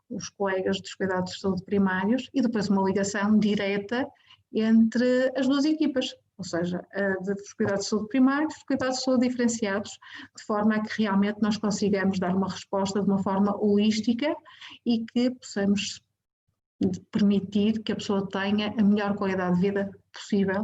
Speaker 11: os colegas dos cuidados de saúde primários e depois uma ligação direta entre as duas equipas, ou seja, dos cuidados de saúde primários, dos cuidados de saúde diferenciados, de forma a que realmente nós consigamos dar uma resposta de uma forma holística e que possamos permitir que a pessoa tenha a melhor qualidade de vida possível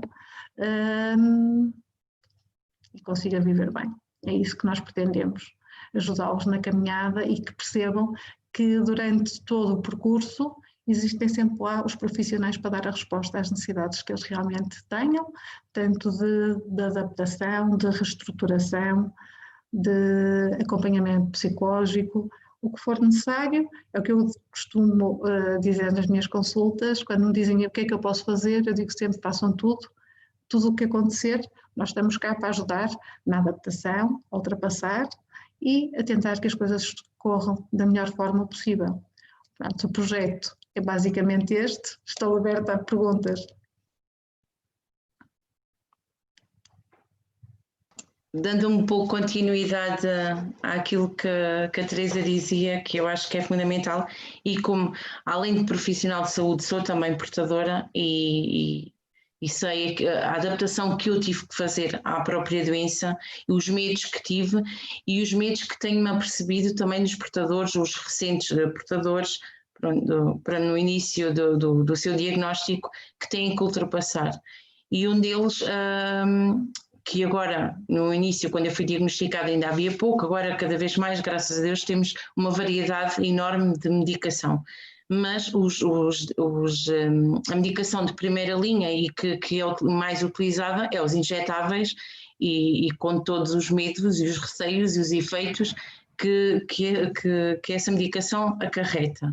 Speaker 11: e consiga viver bem. É isso que nós pretendemos, ajudá-los na caminhada e que percebam que durante todo o percurso existem sempre lá os profissionais para dar a resposta às necessidades que eles realmente tenham, tanto de adaptação, de reestruturação, de acompanhamento psicológico, o que for necessário. É o que eu costumo dizer nas minhas consultas, quando me dizem o que é que eu posso fazer, eu digo sempre: façam tudo o que acontecer, nós estamos cá para ajudar na adaptação, a ultrapassar e a tentar que as coisas corram da melhor forma possível. Portanto, o projeto é basicamente este. Estou aberta a perguntas.
Speaker 1: Dando um pouco continuidade àquilo que a Teresa dizia, que eu acho que é fundamental, e como, além de profissional de saúde, sou também portadora e sei a adaptação que eu tive que fazer à própria doença, os medos que tive e os medos que tenho-me apercebido também dos portadores, os recentes portadores, para no início do seu diagnóstico, que têm que ultrapassar. E um deles, que agora, no início, quando eu fui diagnosticada, ainda havia pouco, agora cada vez mais, graças a Deus, temos uma variedade enorme de medicação. Mas a medicação de primeira linha e que é mais utilizada é os injetáveis e com todos os medos e os receios e os efeitos que essa medicação acarreta.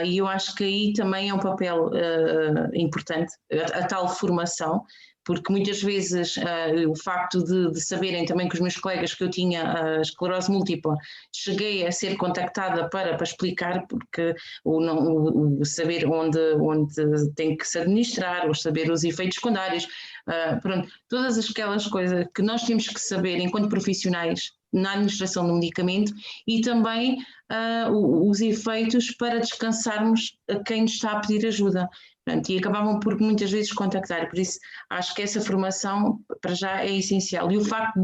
Speaker 1: E eu acho que aí também é um papel importante, a tal formação, porque muitas vezes o facto de saberem também que os meus colegas que eu tinha a esclerose múltipla, cheguei a ser contactada para explicar, porque o saber onde tem que se administrar, ou saber os efeitos secundários, pronto, todas aquelas coisas que nós temos que saber enquanto profissionais na administração do medicamento e também os efeitos para descansarmos a quem nos está a pedir ajuda. Portanto, e acabavam por muitas vezes contactar, por isso acho que essa formação para já é essencial. E o facto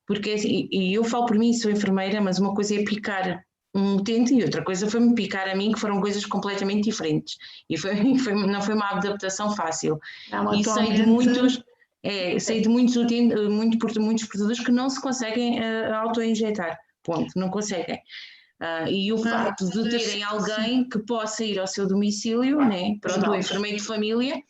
Speaker 1: porque e eu falo por mim, sou enfermeira, mas uma coisa é picar um utente e outra coisa foi-me picar a mim, que foram coisas completamente diferentes. E não foi uma adaptação fácil.
Speaker 11: Não,
Speaker 1: e sei de muitos portadores que não se conseguem auto-injetar, ponto, não conseguem. E o facto de terem alguém que possa ir ao seu domicílio, né? Pronto, o enfermeiro de família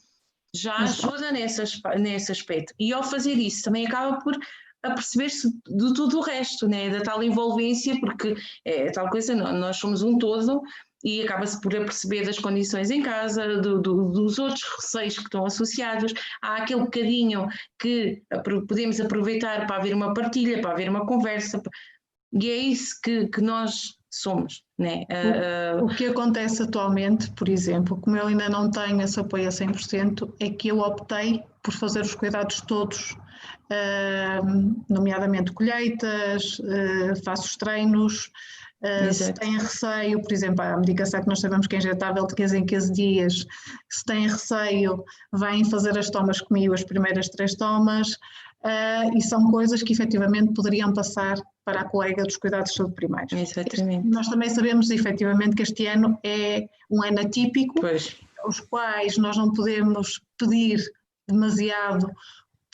Speaker 1: já ajuda nesse aspecto. E ao fazer isso também acaba por aperceber-se de tudo o resto, né? Da tal envolvência, porque é tal coisa, nós somos um todo e acaba-se por aperceber das condições em casa, dos outros receios que estão associados. Há aquele bocadinho que podemos aproveitar para haver uma partilha, para haver uma conversa, e é isso que nós somos, né?
Speaker 11: O que acontece atualmente, por exemplo, como eu ainda não tenho esse apoio a 100%, é que eu optei por fazer os cuidados todos, nomeadamente colheitas, faço os treinos, se tem receio, por exemplo, a medicação que nós sabemos que é injetável de 15 em 15 dias, se tem receio, vêm fazer as tomas comigo, as primeiras 3 tomas, e são coisas que efetivamente poderiam passar para a colega dos cuidados de saúde primários.
Speaker 1: Exatamente.
Speaker 11: Nós também sabemos efetivamente que este ano é um ano atípico, os quais nós não podemos pedir demasiado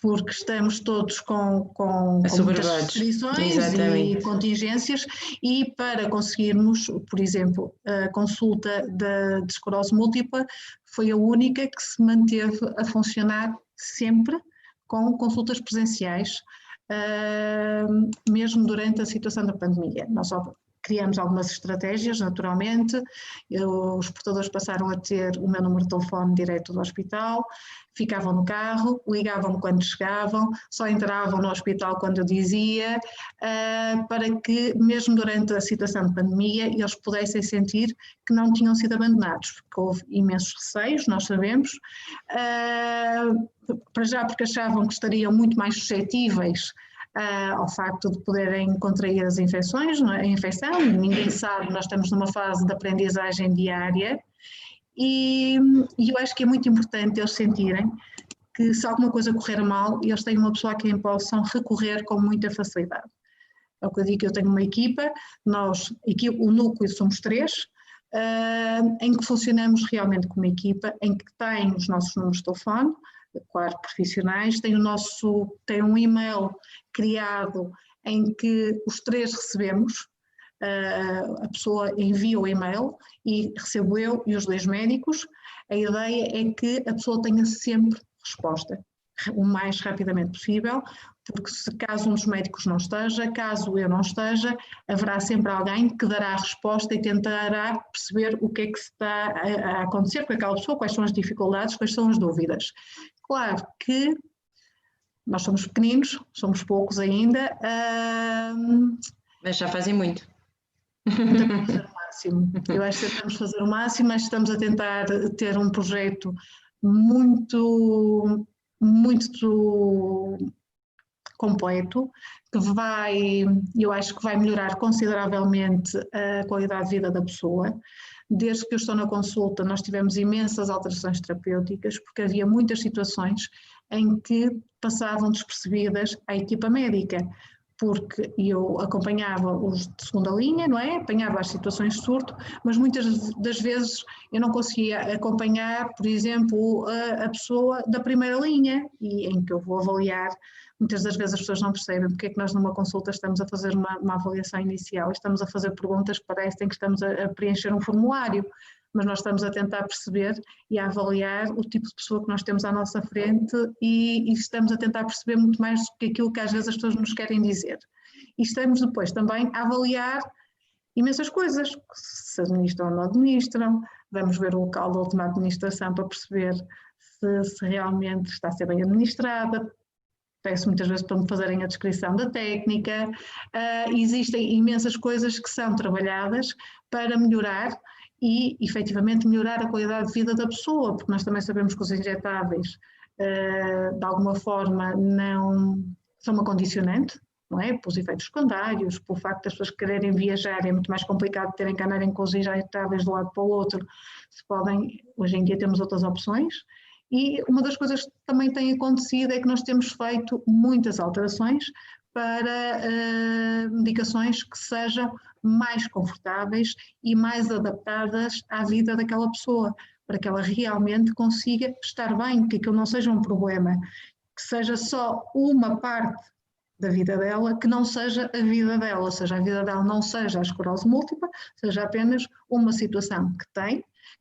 Speaker 11: porque estamos todos com muitas restrições e contingências, e para conseguirmos, por exemplo, a consulta de esclerose múltipla foi a única que se manteve a funcionar sempre com consultas presenciais, mesmo durante a situação da pandemia. Nós criamos algumas estratégias, naturalmente. Os portadores passaram a ter o meu número de telefone direto do hospital, ficavam no carro, ligavam-me quando chegavam, só entravam no hospital quando eu dizia, para que, mesmo durante a situação de pandemia, eles pudessem sentir que não tinham sido abandonados, porque houve imensos receios, nós sabemos, para já porque achavam que estariam muito mais suscetíveis ao facto de poderem contrair as infecções, a infecção, ninguém sabe, nós estamos numa fase de aprendizagem diária e eu acho que é muito importante eles sentirem que se alguma coisa correr mal, eles têm uma pessoa a quem possam recorrer com muita facilidade. É o que eu digo, eu tenho uma equipa, o núcleo somos 3, em que funcionamos realmente como equipa, em que tem os nossos números de telefone, claro, profissionais, tem um e-mail criado em que os 3 recebemos, a pessoa envia o e-mail e recebo eu e os 2 médicos. A ideia é que a pessoa tenha sempre resposta, o mais rapidamente possível, porque se caso um dos médicos não esteja, caso eu não esteja, haverá sempre alguém que dará a resposta e tentará perceber o que é que está a acontecer com aquela pessoa, quais são as dificuldades, quais são as dúvidas. Claro que nós somos pequeninos, somos poucos ainda.
Speaker 1: Mas já fazem muito.
Speaker 11: Tentamos fazer o máximo. Eu acho que tentamos fazer o máximo, mas estamos a tentar ter um projeto muito completo, que eu acho que vai melhorar consideravelmente a qualidade de vida da pessoa. Desde que eu estou na consulta, nós tivemos imensas alterações terapêuticas, porque havia muitas situações em que passavam despercebidas à equipa médica, porque eu acompanhava os de segunda linha, não é? Apanhava as situações de surto, mas muitas das vezes eu não conseguia acompanhar, por exemplo, a pessoa da primeira linha, e em que eu vou avaliar. Muitas das vezes as pessoas não percebem porque é que nós numa consulta estamos a fazer uma avaliação inicial, estamos a fazer perguntas que parecem que estamos a preencher um formulário, mas nós estamos a tentar perceber e a avaliar o tipo de pessoa que nós temos à nossa frente e estamos a tentar perceber muito mais do que aquilo que às vezes as pessoas nos querem dizer. E estamos depois também a avaliar imensas coisas, se administram ou não administram, vamos ver o local da última administração para perceber se realmente está a ser bem administrada. Peço muitas vezes para me fazerem a descrição da técnica. Existem imensas coisas que são trabalhadas para melhorar e, efetivamente, melhorar a qualidade de vida da pessoa, porque nós também sabemos que os injetáveis, de alguma forma, não são uma condicionante, não é? Pelos efeitos secundários, pelo facto das pessoas quererem viajar, é muito mais complicado terem que andarem com os injetáveis de um lado para o outro. Hoje em dia temos outras opções. E uma das coisas que também tem acontecido é que nós temos feito muitas alterações para medicações que sejam mais confortáveis e mais adaptadas à vida daquela pessoa, para que ela realmente consiga estar bem, que aquilo não seja um problema, que seja só uma parte da vida dela, que não seja a vida dela, ou seja, a vida dela não seja a esclerose múltipla, seja apenas uma situação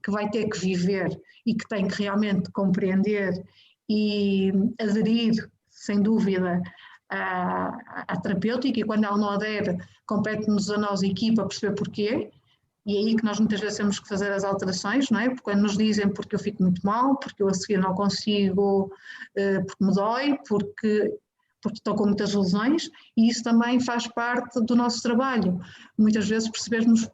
Speaker 11: que vai ter que viver e que tem que realmente compreender e aderir, sem dúvida, à terapêutica, e quando ela não adere, compete-nos a nós, equipa, perceber porquê, e é aí que nós muitas vezes temos que fazer as alterações, não é? Porque quando nos dizem porque eu fico muito mal, porque eu a seguir não consigo, porque me dói, porque estou com muitas lesões, e isso também faz parte do nosso trabalho. Muitas vezes percebermos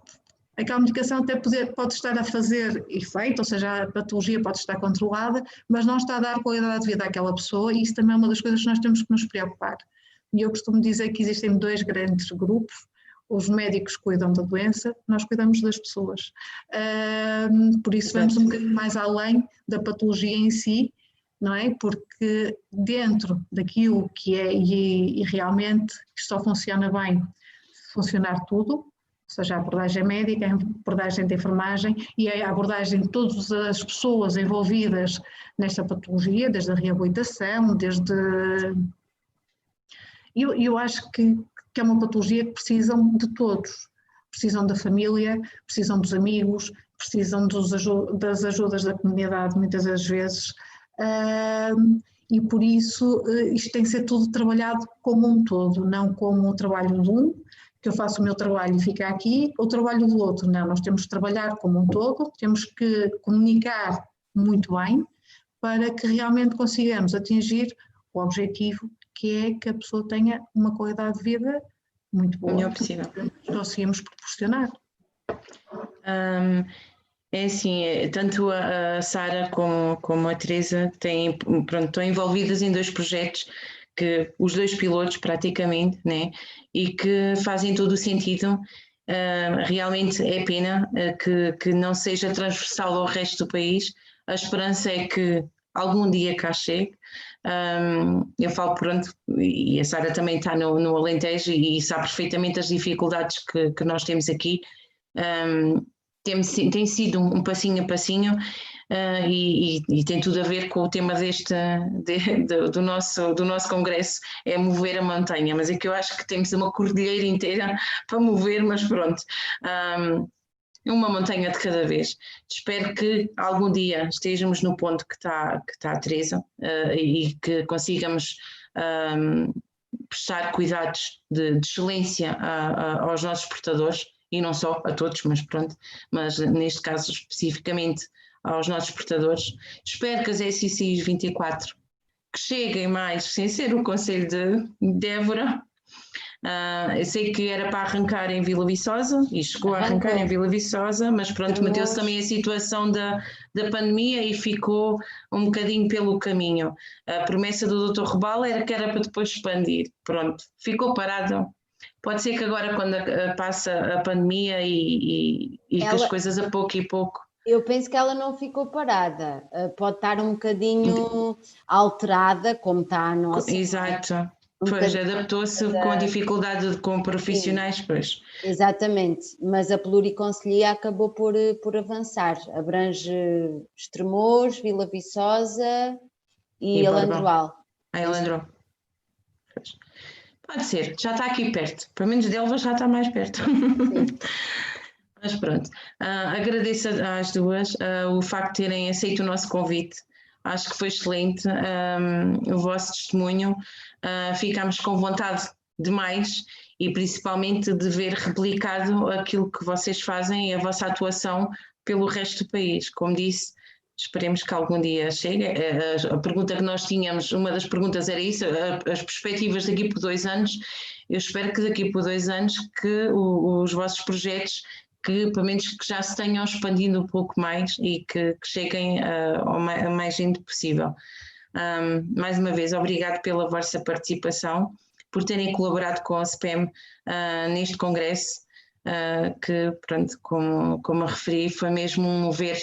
Speaker 11: aquela medicação até pode estar a fazer efeito, ou seja, a patologia pode estar controlada, mas não está a dar qualidade de vida àquela pessoa, e isso também é uma das coisas que nós temos que nos preocupar. E eu costumo dizer que existem 2 grandes grupos: os médicos cuidam da doença, nós cuidamos das pessoas. Por isso vamos um bocadinho mais além da patologia em si, não é? Porque dentro daquilo que é, e realmente isto só funciona bem se funcionar tudo, ou seja, a abordagem médica, a abordagem de enfermagem e a abordagem de todas as pessoas envolvidas nesta patologia, desde a reabilitação, Eu acho que é uma patologia que precisam de todos. Precisam da família, precisam dos amigos, precisam das ajudas da comunidade, muitas das vezes. E por isso isto tem que ser tudo trabalhado como um todo, não como o trabalho de um, que eu faço o meu trabalho e fica aqui, o trabalho do outro. Não, nós temos que trabalhar como um todo, temos que comunicar muito bem para que realmente consigamos atingir o objetivo, que é que a pessoa tenha uma qualidade de vida muito boa.
Speaker 1: Melhor possível.
Speaker 11: Conseguimos proporcionar.
Speaker 1: É assim, tanto a Sara como a Teresa estão envolvidas em 2 projetos, que os 2 pilotos praticamente, né, e que fazem todo o sentido. Realmente é pena que não seja transversal ao resto do país. A esperança é que algum dia cá chegue. Eu falo pronto, e a Sara também está no Alentejo e sabe perfeitamente as dificuldades que nós temos aqui. Tem sido um passinho a passinho, e tem tudo a ver com o tema do nosso congresso, é mover a montanha, mas é que eu acho que temos uma cordilheira inteira para mover, mas pronto, uma montanha de cada vez. Espero que algum dia estejamos no ponto que está a Teresa, e que consigamos prestar cuidados de excelência aos nossos portadores, e não só a todos, mas pronto, mas neste caso especificamente aos nossos portadores. Espero que as SICs 24 que cheguem mais, sem ser o Conselho de Évora. Eu sei que era para arrancar em Vila Viçosa e chegou a arrancar em Vila Viçosa, mas pronto, meteu-se também a situação da pandemia e ficou um bocadinho pelo caminho. A promessa do Dr. Rebalo era que era para depois expandir, pronto, ficou parado. Pode ser que agora, quando passa a pandemia e que as coisas a pouco e pouco...
Speaker 2: Eu penso que ela não ficou parada, pode estar um bocadinho alterada, como está a nossa...
Speaker 1: Exato, pois adaptou-se com a dificuldade com profissionais, pois.
Speaker 2: Exatamente, mas a pluriconselhia acabou por avançar, abrange Estremoz, Vila Viçosa e Alandroal.
Speaker 1: Alandroal. Pode ser, já está aqui perto, pelo menos de Elva já está mais perto. Mas pronto, agradeço às duas o facto de terem aceito o nosso convite. Acho que foi excelente o vosso testemunho. Ficámos com vontade de mais e principalmente de ver replicado aquilo que vocês fazem e a vossa atuação pelo resto do país. Como disse, esperemos que algum dia chegue. A pergunta que nós tínhamos, uma das perguntas era isso, as perspectivas daqui por 2 anos. Eu espero que daqui por 2 anos que os vossos projetos, que pelo menos que já se tenham expandido um pouco mais e que cheguem a mais gente possível. Mais uma vez, obrigado pela vossa participação, por terem colaborado com a SPEM neste congresso, que, pronto, como referi, foi mesmo um mover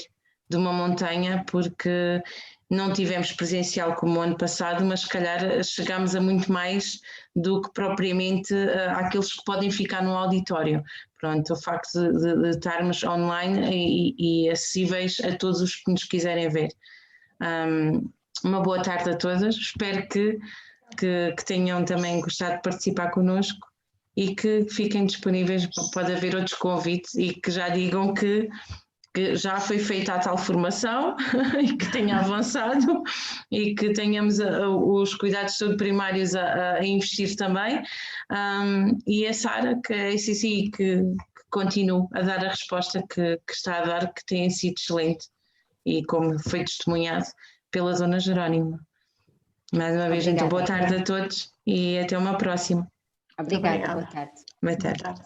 Speaker 1: de uma montanha, porque não tivemos presencial como o ano passado, mas se calhar chegámos a muito mais do que propriamente àqueles que podem ficar no auditório. Pronto, o facto de estarmos online e acessíveis a todos os que nos quiserem ver. Uma boa tarde a todas, espero que tenham também gostado de participar connosco e que fiquem disponíveis, pode haver outros convites e que já digam que já foi feita a tal formação e que tenha avançado e que tenhamos os cuidados de saúde primários a investir também, e a Sara, que é a SIC, que continua a dar a resposta que está a dar, que tem sido excelente e como foi testemunhado pela Dona Jerónima. Mais uma vez, então, boa tarde a todos e até uma próxima.
Speaker 2: Obrigada, boa tarde.
Speaker 1: Boa tarde.